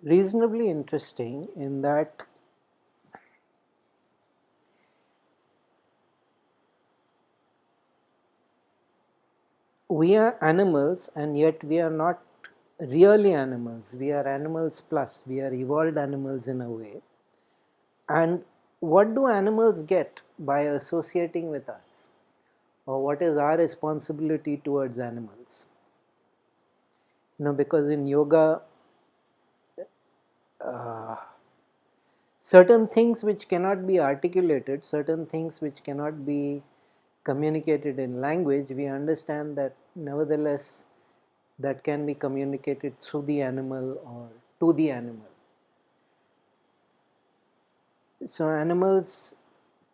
reasonably interesting in that we are animals and yet we are not really animals. We are animals plus. We are evolved animals in a way. And what do animals get by associating with us? Or what is our responsibility towards animals? Because in yoga, certain things which cannot be articulated, certain things which cannot be communicated in language, we understand that nevertheless that can be communicated through the animal or to the animal. So animals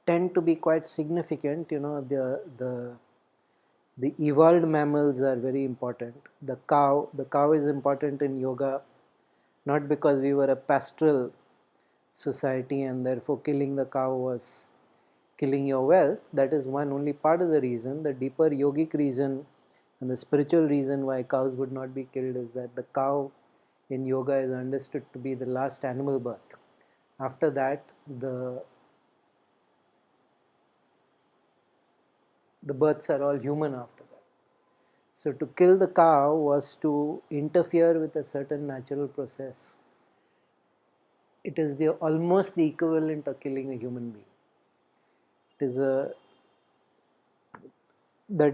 tend to be quite significant. The evolved mammals are very important. The cow is important in yoga, not because we were a pastoral society and therefore killing the cow was killing your wealth. That is one only part of the reason. The deeper yogic reason and the spiritual reason why cows would not be killed is that the cow in yoga is understood to be the last animal birth. After that, the births are all human after that. So to kill the cow was to interfere with a certain natural process. It is almost the equivalent of killing a human being. That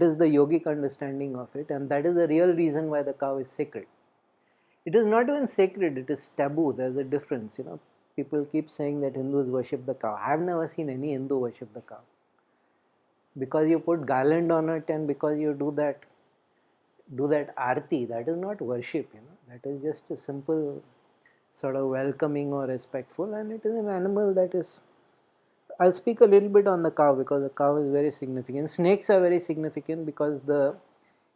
is the yogic understanding of it, and that is the real reason why the cow is sacred. It is not even sacred, it is taboo. There's a difference. People keep saying that Hindus worship the cow. I have never seen any Hindu worship the cow. Because you put garland on it and because you do that arti, that is not worship. That is just a simple sort of welcoming or respectful, and it is an animal that is. I'll speak a little bit on the cow because the cow is very significant. Snakes are very significant because the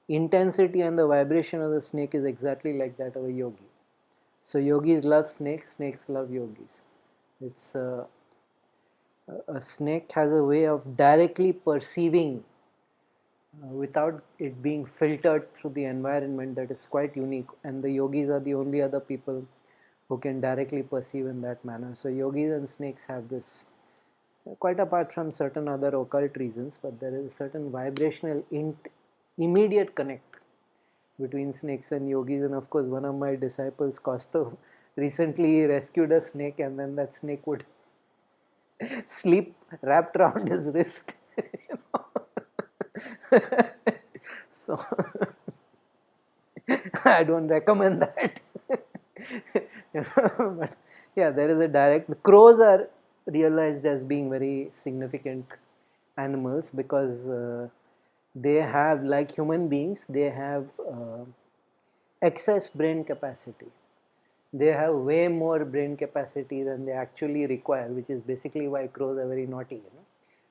intensity and the vibration of the snake is exactly like that of a yogi. So yogis love snakes, snakes love yogis. It's a snake has a way of directly perceiving without it being filtered through the environment that is quite unique, and the yogis are the only other people who can directly perceive in that manner. So yogis and snakes have this, quite apart from certain other occult reasons, but there is a certain vibrational immediate connect between snakes and yogis. And of course, one of my disciples, Kaustov, recently rescued a snake, and then that snake would sleep wrapped around his wrist. So I don't recommend that. But yeah, there is a direct. The crows are realized as being very significant animals because they have, like human beings, they have excess brain capacity. They have way more brain capacity than they actually require, which is basically why crows are very naughty,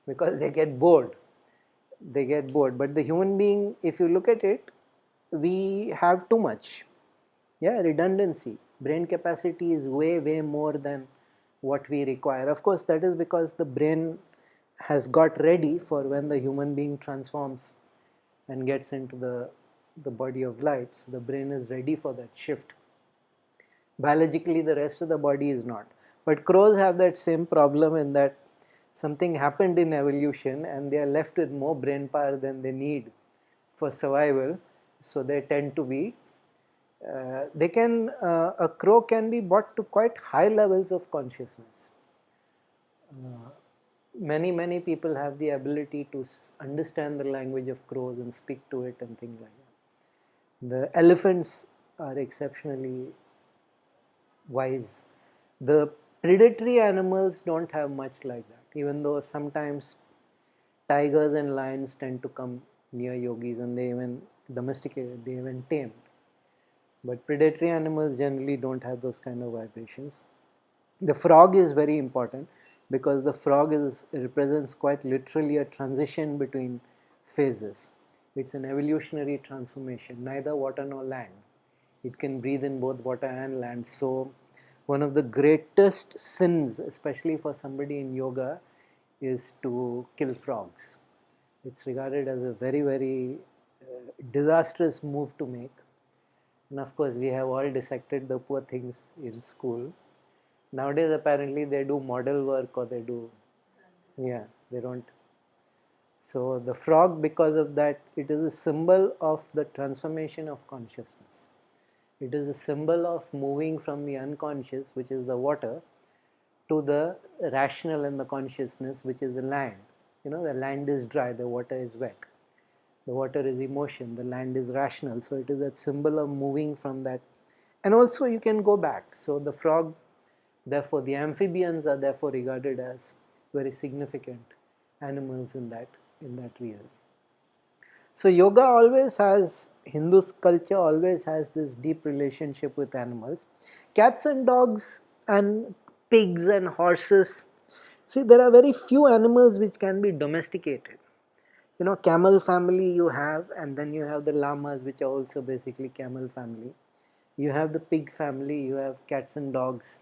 because they get bored. But the human being, if you look at it, we have too much. Yeah, redundancy. Brain capacity is way more than what we require. Of course, that is because the brain has got ready for when the human being transforms and gets into the body of light. So the brain is ready for that shift. Biologically, the rest of the body is not. But crows have that same problem in that something happened in evolution and they are left with more brain power than they need for survival. So they tend to be, a crow can be brought to quite high levels of consciousness. Many people have the ability to understand the language of crows and speak to it and things like that. The elephants are exceptionally wise. The predatory animals don't have much like that, even though sometimes tigers and lions tend to come near yogis and they even domesticated, they even tamed. But predatory animals generally don't have those kind of vibrations. The frog is very important because the frog represents quite literally a transition between phases. It's an evolutionary transformation, neither water nor land. It can breathe in both water and land. So one of the greatest sins, especially for somebody in yoga, is to kill frogs. It's regarded as a very disastrous move to make. And of course, we have all dissected the poor things in school. Nowadays, apparently, they do model work or they do, yeah, they don't. So, the frog, because of that, it is a symbol of the transformation of consciousness. It is a symbol of moving from the unconscious, which is the water, to the rational and the consciousness, which is the land. The land is dry, the water is wet. The water is emotion, the land is rational. So it is a symbol of moving from that. And also you can go back. So the frog, therefore the amphibians are therefore regarded as very significant animals in that reason. So yoga always has, Hindu culture always has this deep relationship with animals. Cats and dogs and pigs and horses. See, there are very few animals which can be domesticated. Camel family you have, and then you have the llamas, which are also basically camel family. You have the pig family, you have cats and dogs,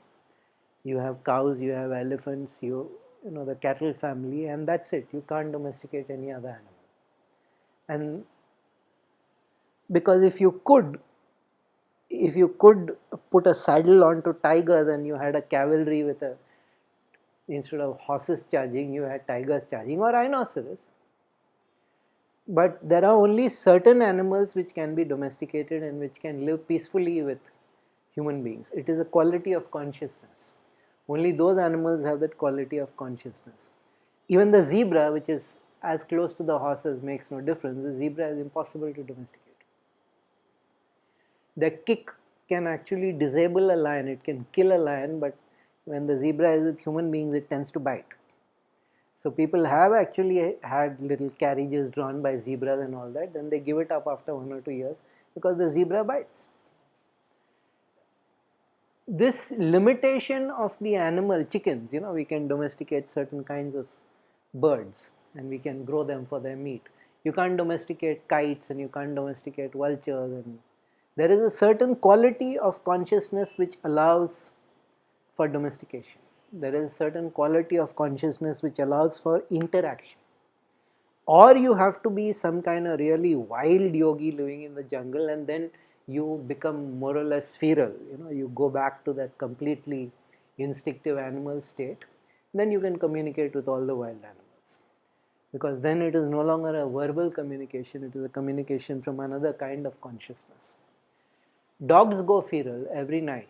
you have cows, you have elephants, the cattle family, and that's it. You can't domesticate any other animal. And because if you could put a saddle onto tigers and you had a cavalry with instead of horses charging, you had tigers charging, or rhinoceros. But there are only certain animals which can be domesticated and which can live peacefully with human beings. It is a quality of consciousness. Only those animals have that quality of consciousness. Even the zebra, which is as close to the horses, makes no difference. The zebra is impossible to domesticate. The kick can actually disable a lion, it can kill a lion, but when the zebra is with human beings, it tends to bite. So people have actually had little carriages drawn by zebras and all that, then they give it up after 1 or 2 years because the zebra bites. This limitation of the animal, chickens, we can domesticate certain kinds of birds and we can grow them for their meat. You can't domesticate kites and you can't domesticate vultures, and there is a certain quality of consciousness which allows for domestication. There is a certain quality of consciousness which allows for interaction. Or you have to be some kind of really wild yogi living in the jungle, and then you become more or less feral. You go back to that completely instinctive animal state. Then you can communicate with all the wild animals. Because then it is no longer a verbal communication, it is a communication from another kind of consciousness. Dogs go feral every night.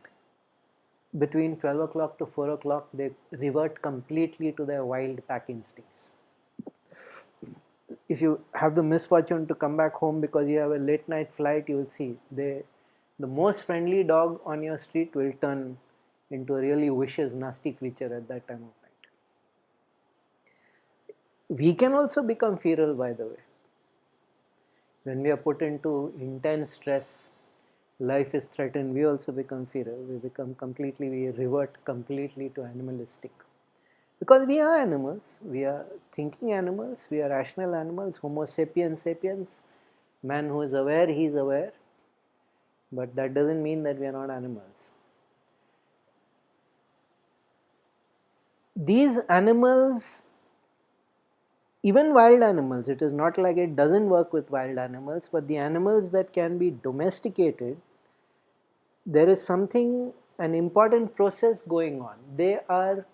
Between 12 o'clock to 4 o'clock, they revert completely to their wild pack instincts. If you have the misfortune to come back home because you have a late night flight, you will see the most friendly dog on your street will turn into a really vicious, nasty creature at that time of night. We can also become feral, by the way. When we are put into intense stress, life is threatened, we also become feral. We revert completely to animalistic. Because we are animals, we are thinking animals, we are rational animals, Homo sapiens sapiens, man who is aware, he is aware, but that doesn't mean that we are not animals. These animals, even wild animals, it is not like it doesn't work with wild animals, but the animals that can be domesticated, there is an important process going on. They are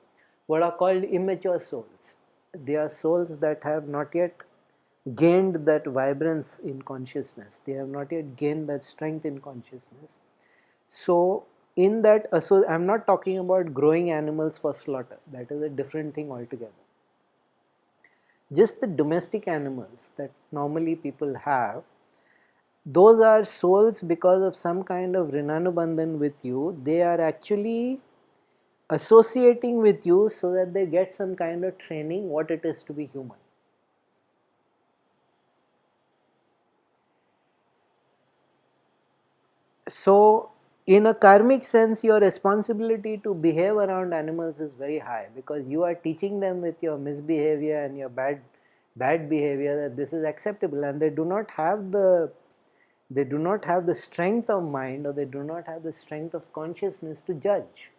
what are called immature souls. They are souls that have not yet gained that vibrance in consciousness. They have not yet gained that strength in consciousness. So in that, I'm not talking about growing animals for slaughter. That is a different thing altogether. Just the domestic animals that normally people have, those are souls because of some kind of rinanubandhan with you. They are actually associating with you so that they get some kind of training what it is to be human. So in a karmic sense, your responsibility to behave around animals is very high, because you are teaching them with your misbehavior and your bad behavior that this is acceptable, and they do not have the strength of mind, or they do not have the strength of consciousness to judge.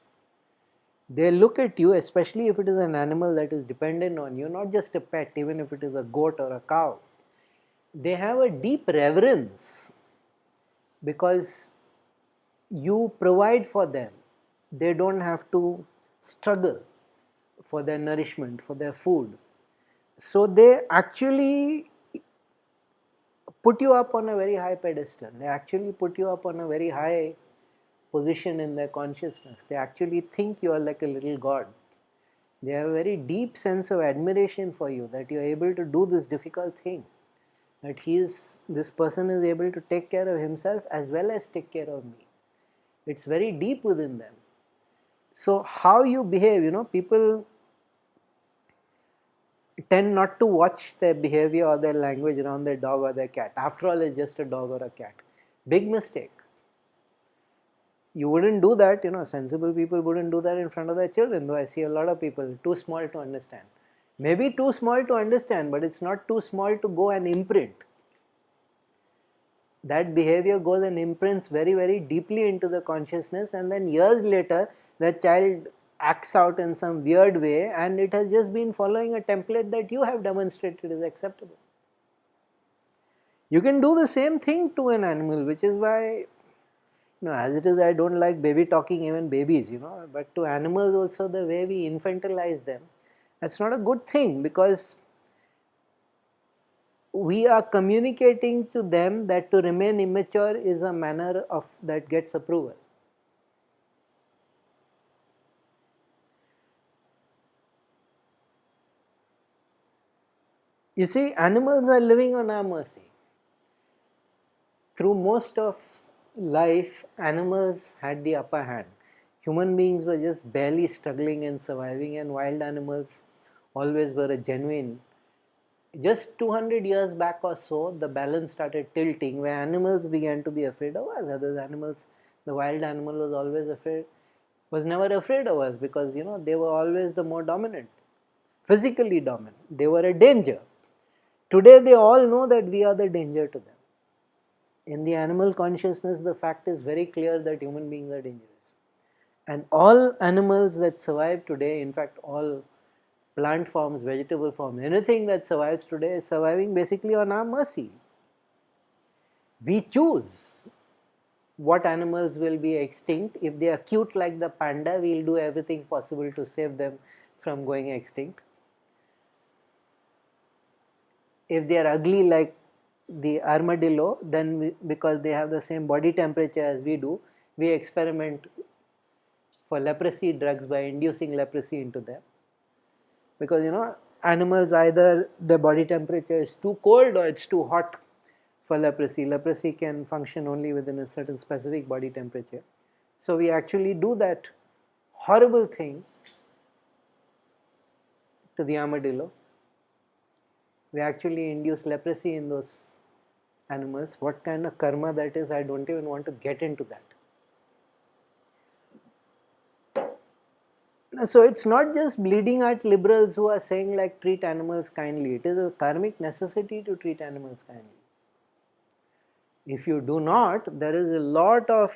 They look at you, especially if it is an animal that is dependent on you, not just a pet, even if it is a goat or a cow. They have a deep reverence, because you provide for them. They don't have to struggle for their nourishment, for their food. So they actually put you up on a very high pedestal. They actually put you up on a very high position in their consciousness. They actually think you are like a little god. They have a very deep sense of admiration for you, that you are able to do this difficult thing, that this person is able to take care of himself as well as take care of me. It's very deep within them. So how you behave, people tend not to watch their behavior or their language around their dog or their cat. After all, it's just a dog or a cat. Big mistake. You wouldn't do that, sensible people wouldn't do that in front of their children, though I see a lot of people too small to understand. Maybe too small to understand, but it's not too small to go and imprint. That behavior goes and imprints very, very deeply into the consciousness, and then years later, the child acts out in some weird way, and it has just been following a template that you have demonstrated is acceptable. You can do the same thing to an animal, which is why, as it is, I don't like baby talking, even babies, but to animals also, the way we infantilize them, that's not a good thing, because we are communicating to them that to remain immature is a manner of that gets approval. You see, animals are living on our mercy. Through most of life, animals had the upper hand. Human beings were just barely struggling and surviving, and wild animals always were a genuine. Just 200 years back or so, the balance started tilting, where animals began to be afraid of us. Other animals, the wild animal was never afraid of us, because they were always the more dominant, physically dominant. They were a danger. Today they all know that we are the danger to them. In the animal consciousness, the fact is very clear that human beings are dangerous. And all animals that survive today, in fact all plant forms, vegetable forms, anything that survives today is surviving basically on our mercy. We choose what animals will be extinct. If they are cute like the panda, we will do everything possible to save them from going extinct. If they are ugly like the armadillo, then because they have the same body temperature as we do, we experiment for leprosy drugs by inducing leprosy into them. Because animals, either their body temperature is too cold or it's too hot for leprosy. Leprosy can function only within a certain specific body temperature. So we actually do that horrible thing to the armadillo. We actually induce leprosy in those animals. What kind of karma that is, I don't even want to get into that. So it's not just bleeding heart liberals who are saying like treat animals kindly. It is a karmic necessity to treat animals kindly. If you do not, there is a lot of,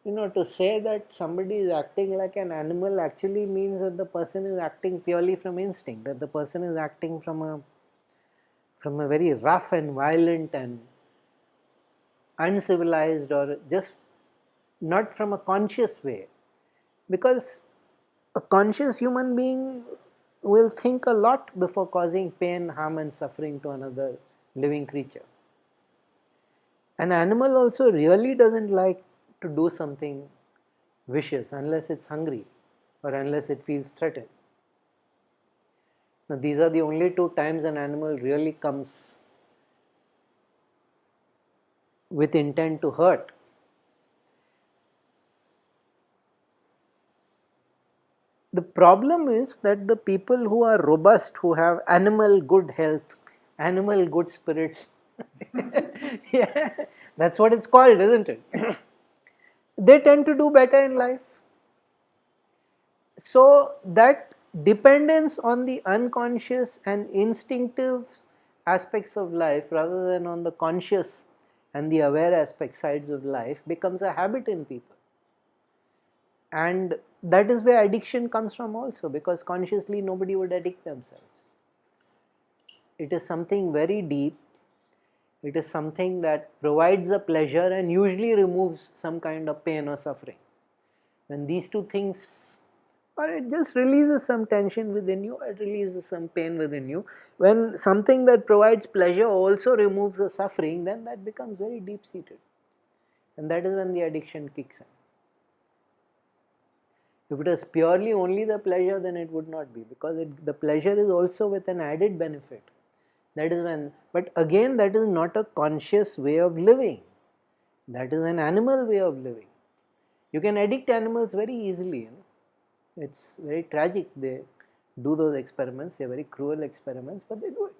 to say that somebody is acting like an animal actually means that the person is acting purely from instinct, that the person is acting from a very rough and violent and uncivilized, or just not from a conscious way. Because a conscious human being will think a lot before causing pain, harm and suffering to another living creature. An animal also really doesn't like to do something vicious unless it's hungry or unless it feels threatened. Now these are the only two times an animal really comes with intent to hurt. The problem is that the people who are robust, who have animal good health, animal good spirits, yeah, that's what it's called, isn't it? They tend to do better in life. So that dependence on the unconscious and instinctive aspects of life rather than on the conscious and the aware aspect sides of life becomes a habit in people. And that is where addiction comes from also, because consciously nobody would addict themselves. It is something very deep. It is something that provides a pleasure and usually removes some kind of pain or suffering. When these two things, or it just releases some tension within you, it releases some pain within you. When something that provides pleasure also removes the suffering, then that becomes very deep seated. And that is when the addiction kicks in. If it is purely only the pleasure, then it would not be, because the pleasure is also with an added benefit. That is when, but again, that is not a conscious way of living. That is an animal way of living. You can addict animals very easily. It's very tragic. They do those experiments. They're very cruel experiments, but they do it.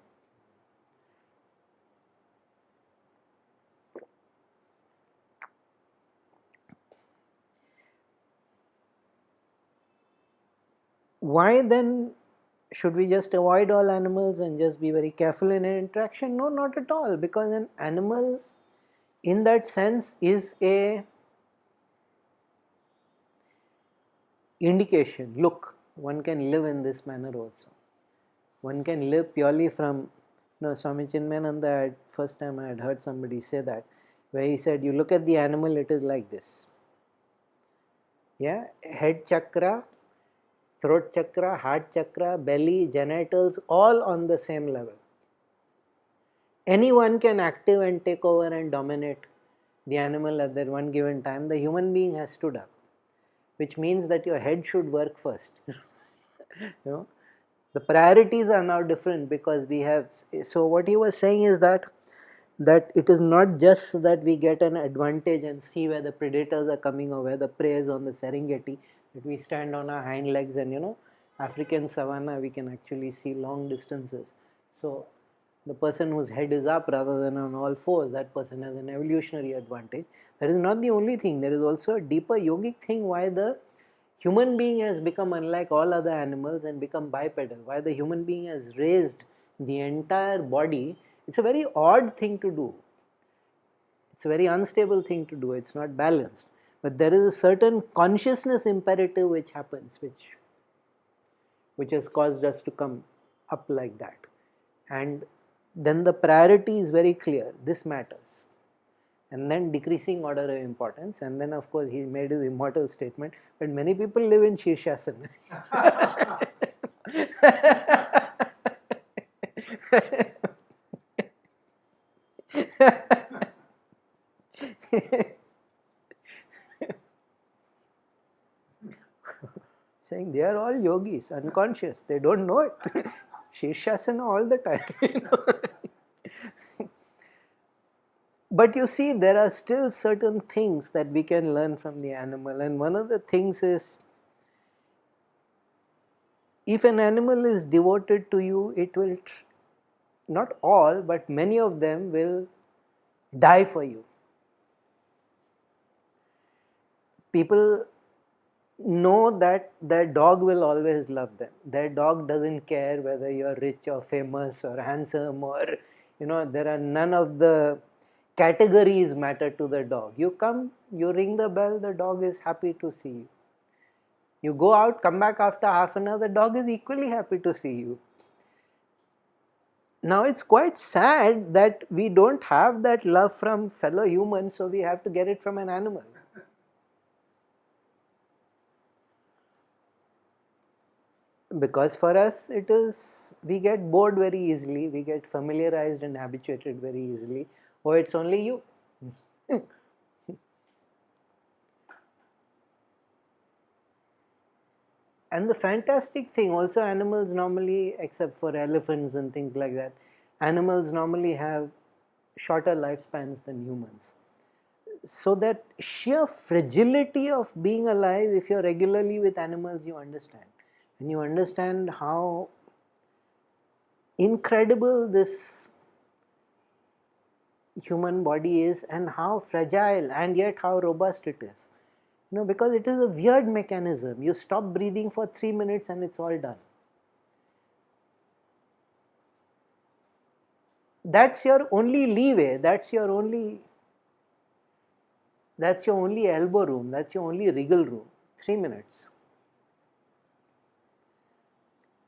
Why then should we just avoid all animals and just be very careful in an interaction? No, not at all, because an animal in that sense is a indication. Look, one can live in this manner also. One can live purely from, Swami Chinmayananda, first time I had heard somebody say that, where he said, you look at the animal, it is like this. Yeah, head chakra, throat chakra, heart chakra, belly, genitals, all on the same level. Anyone can active and take over and dominate the animal at that one given time. The human being has stood up, which means that your head should work first. The priorities are now different because we have. So what he was saying is that it is not just so that we get an advantage and see where the predators are coming or where the prey is on the Serengeti, that we stand on our hind legs and African savanna we can actually see long distances. So the person whose head is up rather than on all fours, that person has an evolutionary advantage. That is not the only thing. There is also a deeper yogic thing why the human being has become unlike all other animals and become bipedal. Why the human being has raised the entire body. It's a very odd thing to do. It's a very unstable thing to do. It's not balanced. But there is a certain consciousness imperative which happens, which has caused us to come up like that. And then the priority is very clear. This matters. And then decreasing order of importance, and then of course he made his immortal statement, but many people live in Shirshasana. Saying they are all yogis, unconscious, they don't know it. Shirshasana all the time. But you see, there are still certain things that we can learn from the animal, and one of the things is, if an animal is devoted to you, it will, not all, but many of them will die for you. People know that their dog will always love them. Their dog doesn't care whether you're rich or famous or handsome or, there are none of the categories matter to the dog. You come, you ring the bell, the dog is happy to see you. You go out, come back after half an hour, the dog is equally happy to see you. Now it's quite sad that we don't have that love from fellow humans, so we have to get it from an animal. Because for us it is, we get bored very easily, we get familiarized and habituated very easily. Oh, it's only you. And the fantastic thing also, animals normally, except for elephants and things like that, animals normally have shorter lifespans than humans. So that sheer fragility of being alive, if you're regularly with animals, you understand. And you understand how incredible this human body is and how fragile and yet how robust it is. Because it is a weird mechanism. You stop breathing for 3 minutes and it's all done. That's your only leeway. That's your only elbow room. That's your only wriggle room. 3 minutes.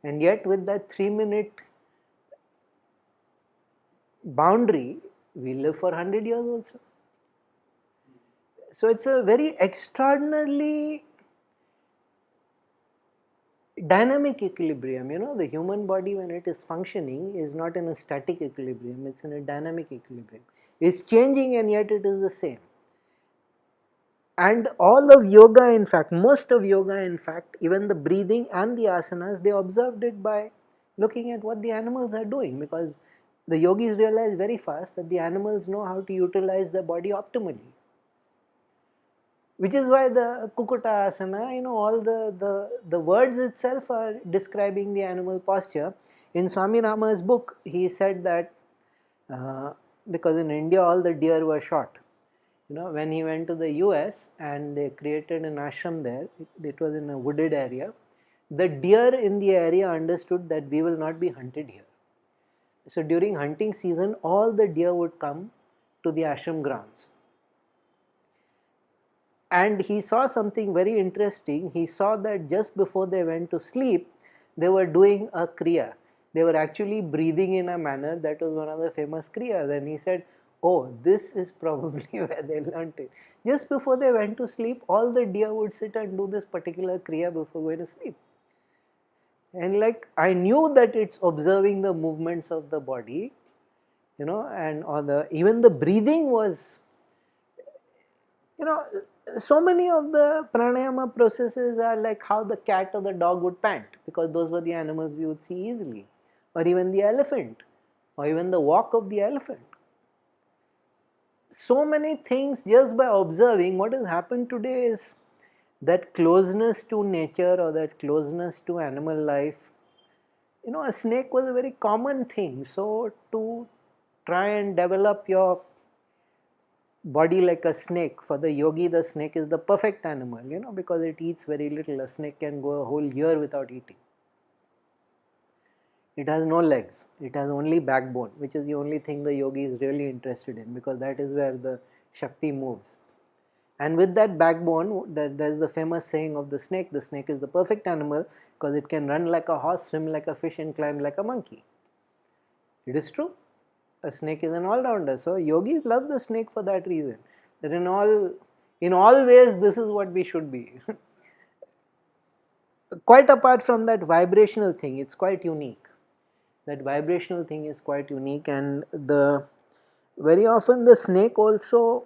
And yet with that 3-minute boundary, we live for 100 years also. So it's a very extraordinarily dynamic equilibrium. The human body, when it is functioning, is not in a static equilibrium, it's in a dynamic equilibrium. It's changing and yet it is the same. And all of yoga, in fact, most of yoga, in fact, even the breathing and the asanas, they observed it by looking at what the animals are doing, because the yogis realized very fast that the animals know how to utilize their body optimally. Which is why the Kukuta asana, all the words itself are describing the animal posture. In Swami Rama's book, he said that because in India all the deer were shot. When he went to the US and they created an ashram there, it was in a wooded area, the deer in the area understood that we will not be hunted here. So during hunting season, all the deer would come to the ashram grounds. And he saw something very interesting. He saw that just before they went to sleep, they were doing a kriya. They were actually breathing in a manner that was one of the famous kriyas. And he said, oh, this is probably where they learnt it. Just before they went to sleep, all the deer would sit and do this particular kriya before going to sleep. And I knew that it's observing the movements of the body, and even the breathing was, so many of the pranayama processes are like how the cat or the dog would pant, because those were the animals we would see easily, or even the elephant, or even the walk of the elephant. So many things just by observing. What has happened today is that closeness to nature or that closeness to animal life. A snake was a very common thing. So to try and develop your body like a snake, for the yogi the snake is the perfect animal, because it eats very little. A snake can go a whole year without eating. It has no legs, it has only backbone, which is the only thing the yogi is really interested in, because that is where the Shakti moves. And with that backbone, there's the famous saying of the snake is the perfect animal because it can run like a horse, swim like a fish and climb like a monkey. It is true. A snake is an all-rounder. So yogis love the snake for that reason. That in all ways this is what we should be. Quite apart from that vibrational thing, it's quite unique. That vibrational thing is quite unique, and very often the snake also,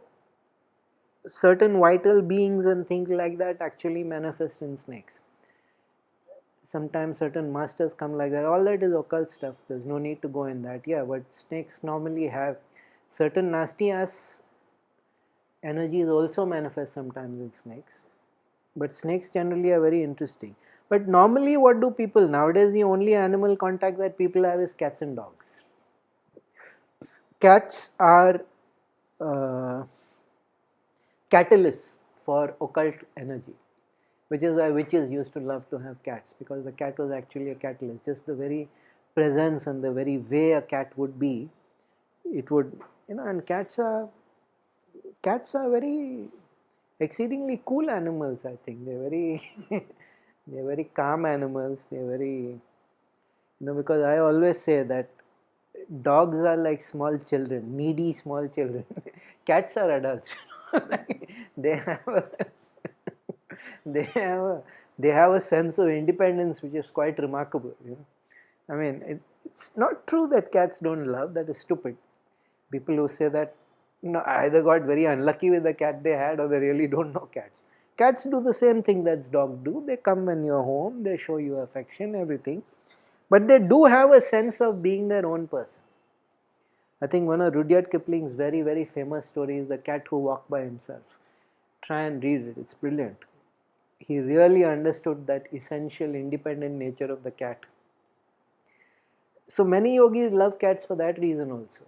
certain vital beings and things like that actually manifest in snakes. Sometimes certain masters come like that. All that is occult stuff. There's no need to go in that. Yeah, but snakes normally have certain nasty ass energies also manifest sometimes in snakes. But snakes generally are very interesting. But normally what do people, nowadays the only animal contact that people have is cats and dogs. Cats are catalysts for occult energy, which is why witches used to love to have cats, because the cat was actually a catalyst. Just the very presence and the very way a cat would be, it would, and cats are very exceedingly cool animals. I think they're very calm animals. They're very, because I always say that dogs are like small children, needy small children. Cats are adults. they have a sense of independence which is quite remarkable. I mean, it's not true that cats don't love. That is stupid. People who say that, either got very unlucky with the cat they had, or they really don't know cats. Cats do the same thing that dogs do. They come when you're home, they show you affection, everything. But they do have a sense of being their own person. I think one of Rudyard Kipling's very, very famous story is The Cat Who Walked by Himself. Try and read it, it's brilliant. He really understood that essential independent nature of the cat. So many yogis love cats for that reason also,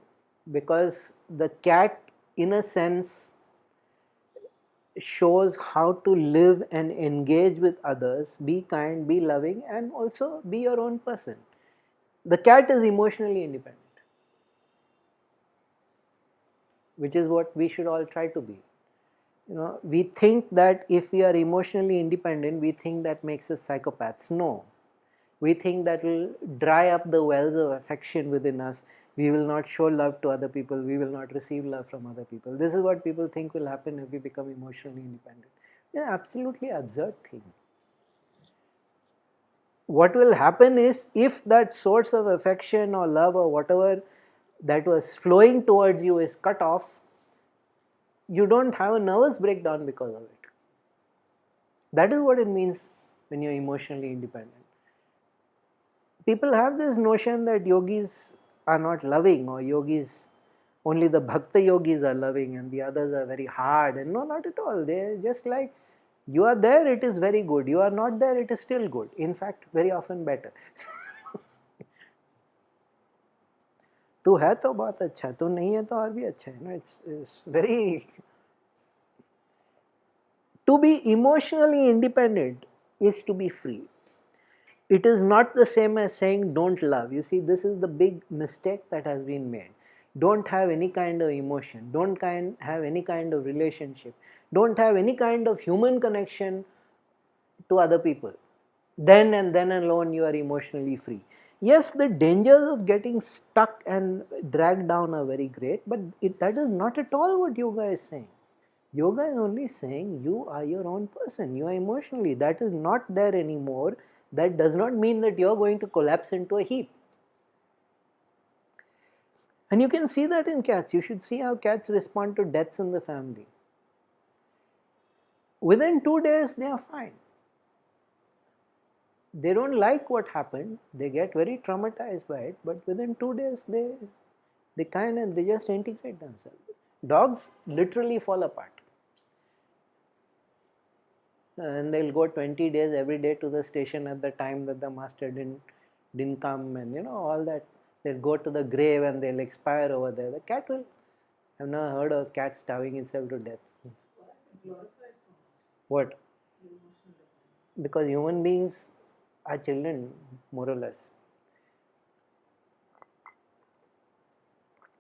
because the cat, in a sense, shows how to live and engage with others, be kind, be loving, and also be your own person. The cat is emotionally independent, which is what we should all try to be. We think that if we are emotionally independent, we think that makes us psychopaths. No. We think that will dry up the wells of affection within us. we will not show love to other people, we will not receive love from other people. This is what people think will happen if we become emotionally independent. Yeah, absolutely absurd thing. What will happen is, if that source of affection or love or whatever that was flowing towards you is cut off, you don't have a nervous breakdown because of it. That is what it means when you're emotionally independent. People have this notion that yogis are not loving, or yogis, only the bhakta yogis are loving and the others are very hard. And no, not at all. They're just like, you are there, it is very good. You are not there, it is still good. In fact, very often better. तू है तो बहुत अच्छा, तू नहीं है तो और भी अच्छा है. It's very. To be emotionally independent is to be free. It is not the same as saying don't love. You see, this is the big mistake that has been made. Don't have any kind of emotion. Don't have any kind of relationship. Don't have any kind of human connection to other people. Then and then alone you are emotionally free. Yes, the dangers of getting stuck and dragged down are very great, but that is not at all what yoga is saying. Yoga is only saying you are your own person. You are emotionally. That is not there anymore. That does not mean that you are going to collapse into a heap. And you can see that in cats. You should see how cats respond to deaths in the family. Within 2 days, they are fine. They don't like what happened. They get very traumatized by it. But within 2 days, they just integrate themselves. Dogs literally fall apart. And they'll go 20 days every day to the station at the time that the master didn't come, and all that. They'll go to the grave and they'll expire over there. The cat will. I've never heard of a cat starving itself to death. What? Because human beings are children, more or less.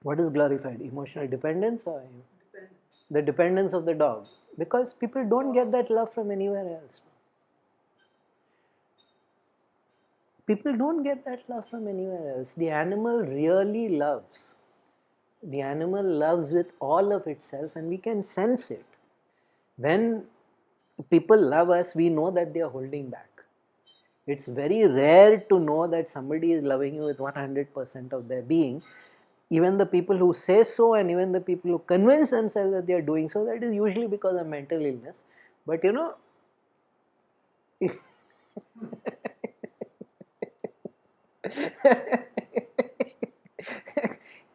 What is glorified? Emotional dependence or the dependence of the dog? Because people don't get that love from anywhere else. People don't get that love from anywhere else. The animal really loves. The animal loves with all of itself, and we can sense it. When people love us, we know that they are holding back. It's very rare to know that somebody is loving you with 100% of their being. Even the people who say so, and even the people who convince themselves that they are doing so, that is usually because of mental illness. But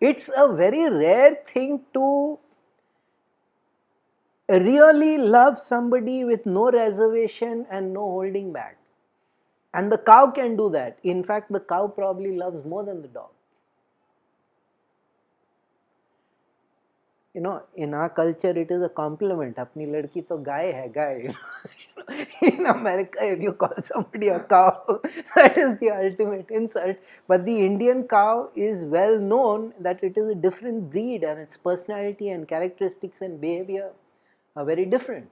it's a very rare thing to really love somebody with no reservation and no holding back. And the cow can do that. In fact, the cow probably loves more than the dog. In our culture, it is a compliment. Apni ladki to guy hai, guy. In America, if you call somebody a cow, that is the ultimate insult. But the Indian cow is well known that it is a different breed, and its personality and characteristics and behavior are very different.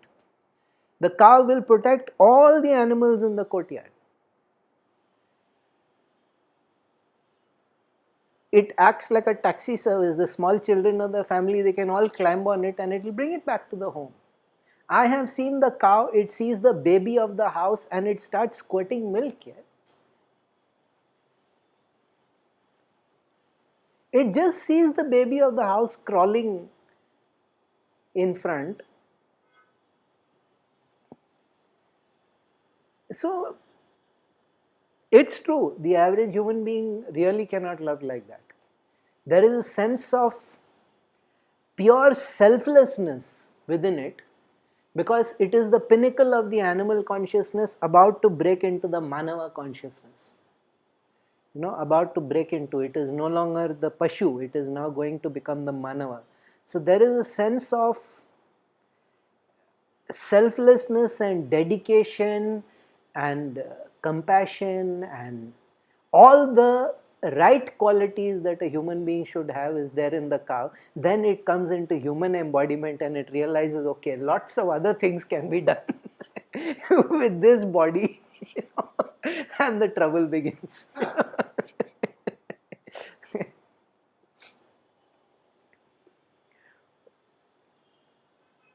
The cow will protect all the animals in the courtyard. It acts like a taxi service. The small children of the family, they can all climb on it and it will bring it back to the home. I have seen the cow, it sees the baby of the house and it starts squirting milk here. It just sees the baby of the house crawling in front. So, it's true, the average human being really cannot love like that. There is a sense of pure selflessness within it, because it is the pinnacle of the animal consciousness about to break into the manava consciousness. About to break into. It is no longer the pashu, it is now going to become the manava. So there is a sense of selflessness and dedication and compassion and all the right qualities that a human being should have is there in the cow. Then it comes into human embodiment and it realizes, okay, lots of other things can be done with this body, and the trouble begins.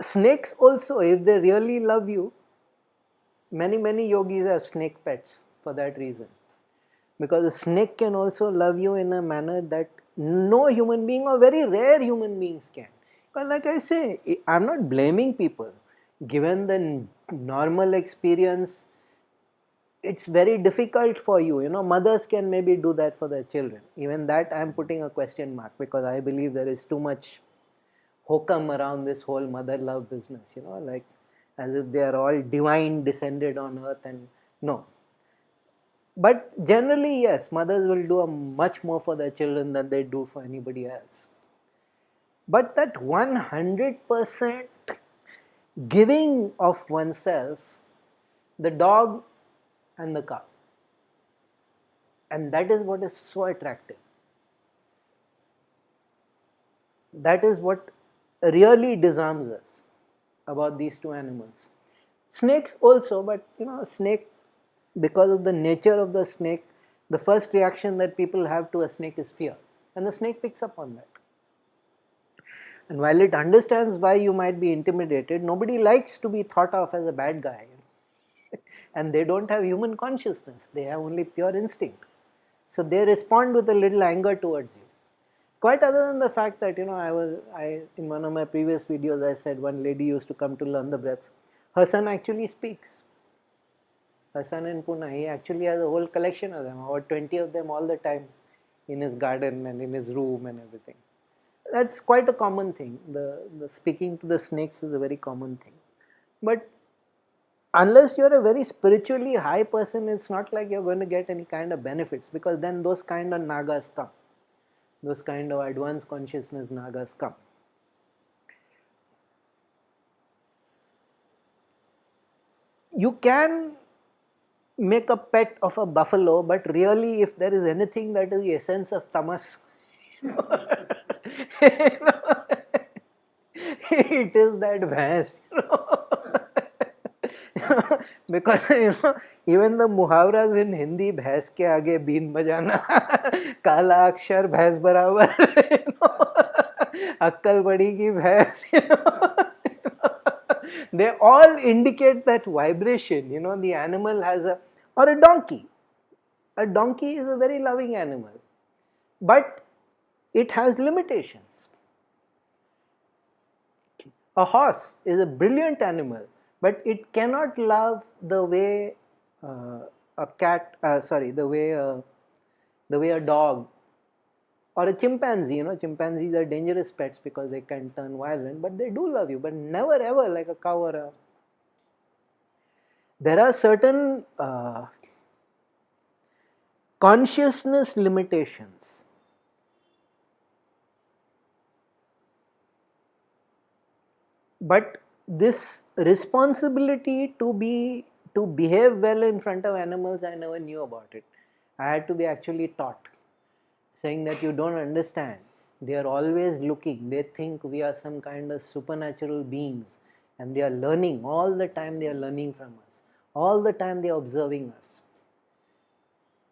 Snakes also, if they really love you, many yogis have snake pets for that reason. Because a snake can also love you in a manner that no human being or very rare human beings can. But like I say, I'm not blaming people. Given the normal experience, it's very difficult for you. Mothers can maybe do that for their children. Even that I'm putting a question mark, because I believe there is too much hokum around this whole mother love business, like as if they are all divine descended on earth, and no. But generally, yes, mothers will do a much more for their children than they do for anybody else. But that 100% giving of oneself, the dog and the cow, and that is what is so attractive. That is what really disarms us about these two animals. Snakes also, but snake, because of the nature of the snake, the first reaction that people have to a snake is fear, and the snake picks up on that. And while it understands why you might be intimidated, nobody likes to be thought of as a bad guy. And they don't have human consciousness, they have only pure instinct. So they respond with a little anger towards you. Quite other than the fact that, I in one of my previous videos I said one lady used to come to learn the breaths. Her son actually speaks. Her son in Pune, he actually has a whole collection of them, about 20 of them all the time in his garden and in his room and everything. That's quite a common thing. The speaking to the snakes is a very common thing. But unless you're a very spiritually high person, it's not like you're going to get any kind of benefits, because then those kind of nagas come. Those kind of advanced consciousness nagas come. You can make a pet of a buffalo, but really if there is anything that is the essence of tamas, it is that bhais, because even the muhavras in Hindi, bhais ke aage been bajana, kala akshar bhais barabar, अक्कल बड़ी भैंस, they all indicate that vibration. The animal has or a donkey. A donkey is a very loving animal, but it has limitations. A horse is a brilliant animal, but it cannot love the way a cat, the way a dog or a chimpanzee. Chimpanzees are dangerous pets because they can turn violent, but they do love you, but never ever like a cow or a... There are certain consciousness limitations. But this responsibility to behave well in front of animals, I never knew about it. I had to be actually taught, saying that you don't understand. They are always looking. They think we are some kind of supernatural beings, and they are learning all the time. They are learning from us. All the time they are observing us.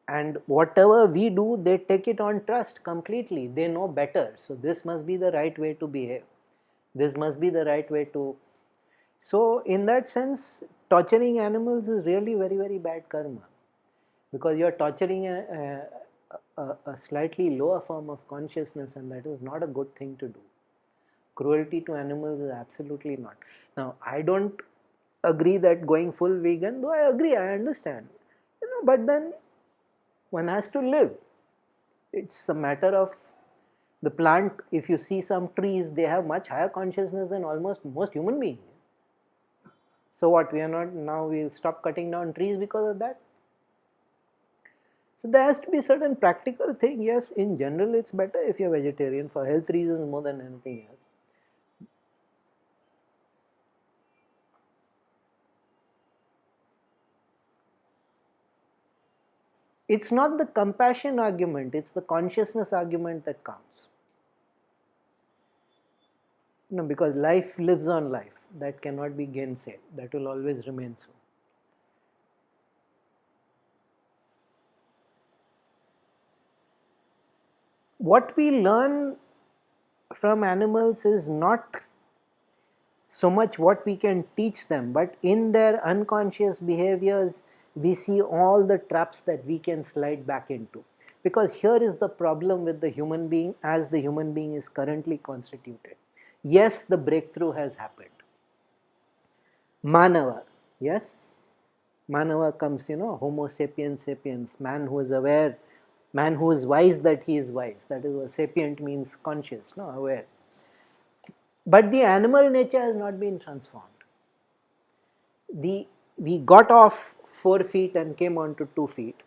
And whatever we do, they take it on trust completely. They know better. So this must be the right way to behave. This must be the right way to... So in that sense, torturing animals is really very, very bad karma. Because you are torturing a slightly lower form of consciousness, and that is not a good thing to do. Cruelty to animals is absolutely not. Now, I don't agree that going full vegan, though I agree, I understand. But then one has to live. It's a matter of the plant. If you see some trees, they have much higher consciousness than almost most human beings. So what, we are not, now we'll stop cutting down trees because of that? So there has to be certain practical thing. Yes, in general it's better if you're vegetarian for health reasons more than anything else. It's not the compassion argument, it's the consciousness argument that counts. Because life lives on life. That cannot be gainsaid. That will always remain so. What we learn from animals is not so much what we can teach them, but in their unconscious behaviors, we see all the traps that we can slide back into. Because here is the problem with the human being as the human being is currently constituted. Yes, the breakthrough has happened. Manava, yes? Manava comes, Homo sapiens sapiens, man who is aware, man who is wise that he is wise. That is what sapient means, conscious, no, aware. But the animal nature has not been transformed. We got off 4 feet and came on to 2 feet,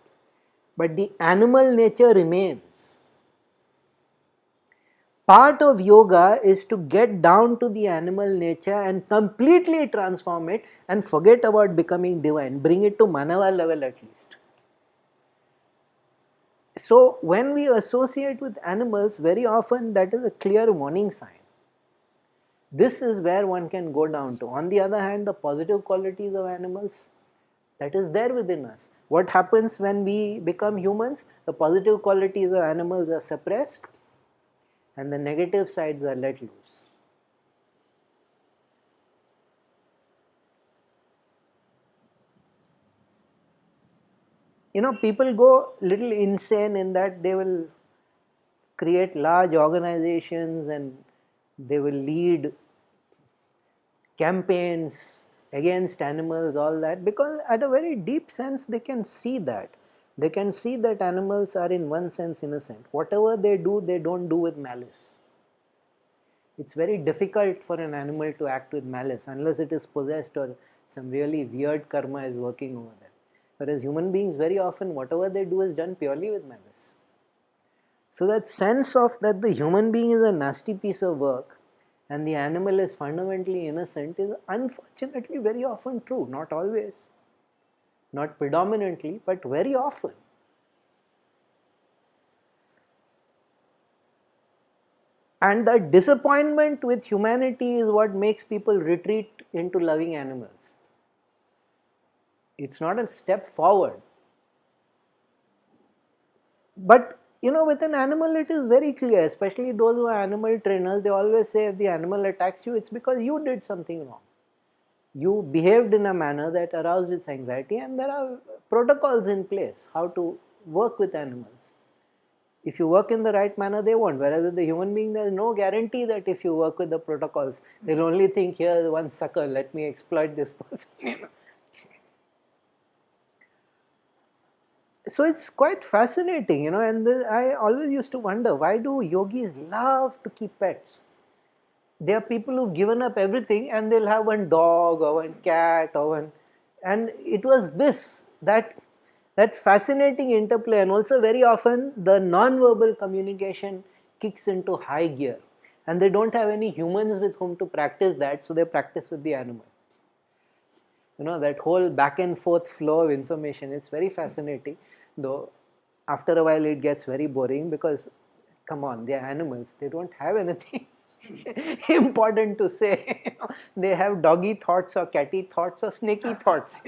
but the animal nature remains. Part of yoga is to get down to the animal nature and completely transform it and forget about becoming divine, bring it to manava level at least. So when we associate with animals, very often that is a clear warning sign. This is where one can go down to. On the other hand, the positive qualities of animals, that is there within us. What happens when we become humans? The positive qualities of animals are suppressed and the negative sides are let loose. People go little insane in that they will create large organizations and they will lead campaigns against animals, all that, because at a very deep sense they can see that. They can see that animals are in one sense innocent. Whatever they do, they don't do with malice. It's very difficult for an animal to act with malice unless it is possessed or some really weird karma is working over there. Whereas human beings, very often, whatever they do is done purely with malice. So that sense of that the human being is a nasty piece of work and the animal is fundamentally innocent is unfortunately very often true. Not always, not predominantly, but very often. And the disappointment with humanity is what makes people retreat into loving animals. It's not a step forward. But with an animal it is very clear, especially those who are animal trainers, they always say if the animal attacks you, it's because you did something wrong. You behaved in a manner that aroused its anxiety, and there are protocols in place how to work with animals. If you work in the right manner, they won't. Whereas with the human being, there is no guarantee that if you work with the protocols, they'll only think, here, one sucker, let me exploit this person. So it's quite fascinating, and I always used to wonder, why do yogis love to keep pets? There are people who've given up everything and they'll have one dog or one cat or one, and it was that fascinating interplay, and also very often the non-verbal communication kicks into high gear and they don't have any humans with whom to practice that, so they practice with the animal. That whole back and forth flow of information, it's very fascinating, though after a while it gets very boring because, come on, they're animals, they don't have anything important to say. They have doggy thoughts or catty thoughts or snaky thoughts,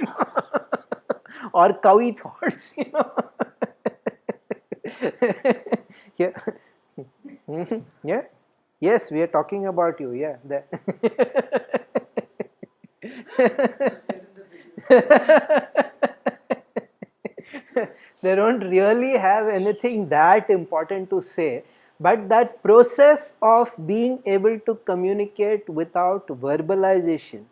or cowy thoughts, Yeah. Yeah. Yes, we are talking about you. Yeah. They don't really have anything that important to say, but that process of being able to communicate without verbalization,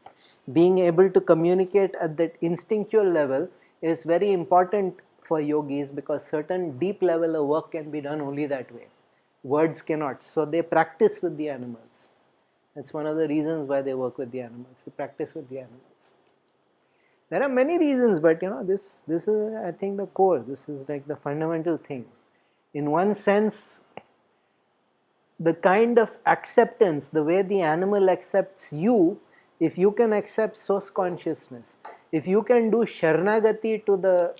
being able to communicate at that instinctual level is very important for yogis, because certain deep level of work can be done only that way. Words cannot. So they practice with the animals. That's one of the reasons why they work with the animals. They practice with the animals. There are many reasons, but this is, I think, the core. This is like the fundamental thing. In one sense, the kind of acceptance, the way the animal accepts you, if you can accept source consciousness, if you can do Sharanagati to the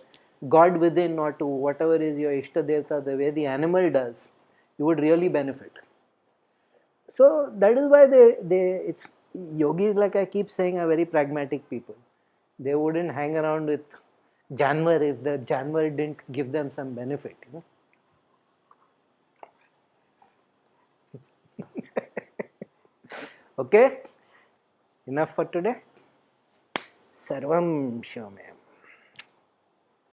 God within or to whatever is your Ishta Devta, the way the animal does, you would really benefit. So that is why it's yogis, like I keep saying, are very pragmatic people. They wouldn't hang around with Janwar if the Janwar didn't give them some benefit. Okay? Enough for today. Sarvam Shomaya.